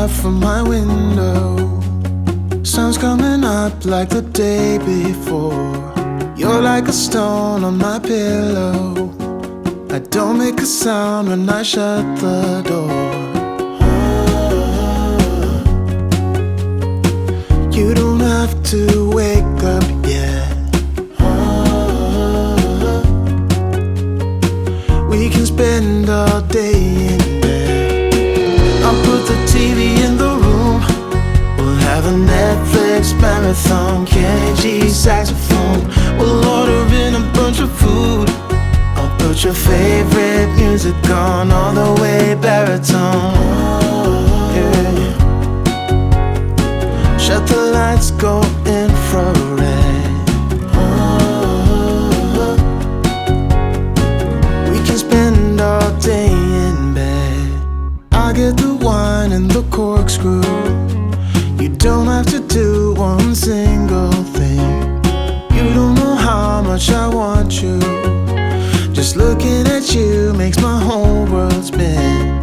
out from my window. Sun's coming up like the day before. You're like a stone on my pillow. I don't make a sound when I shut the door. You don't have to wake up yet. We can spend all day in bed. I'll put the TV in the room. We'll have a Netflix marathon, Kenny G saxophone. We'll order in a bunch of food. I'll put your favorite music on all the way baritone. Yeah. Shut the lights, go infrared. We can spend all day in bed. I get the wine and the corkscrew. You don't have to do one single thing. You don't know how much I want you. Just looking at you makes my whole world spin.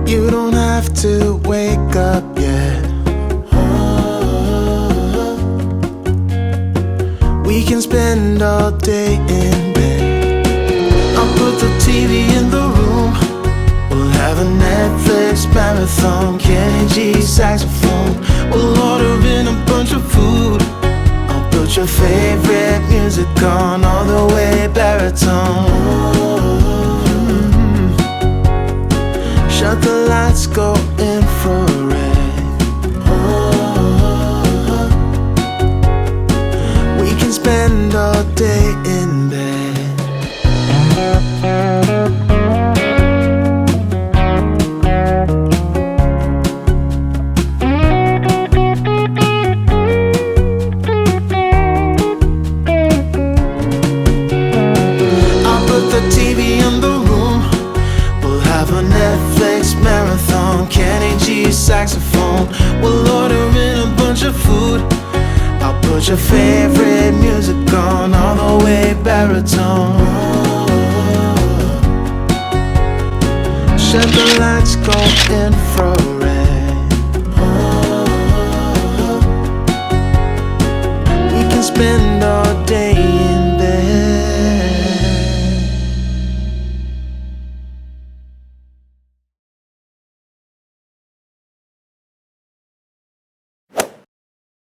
You don't have to wake up yet. We can spend all day in bed. I'll put the TV in the room. We'll have a Netflix marathon, Kenny G saxophone. We'll order in a bunch of food. I'll put your favorite music on all the way baritone. Shut the lights, go infrared. We can spend all day in bed. I'll put the TV in the room. We'll have a Netflix marathon, Kenny G saxophone. We'll order in a bunch of food. I'll put your favorite music on all the way baritone. Shut the lights, go infrared. We can spend all day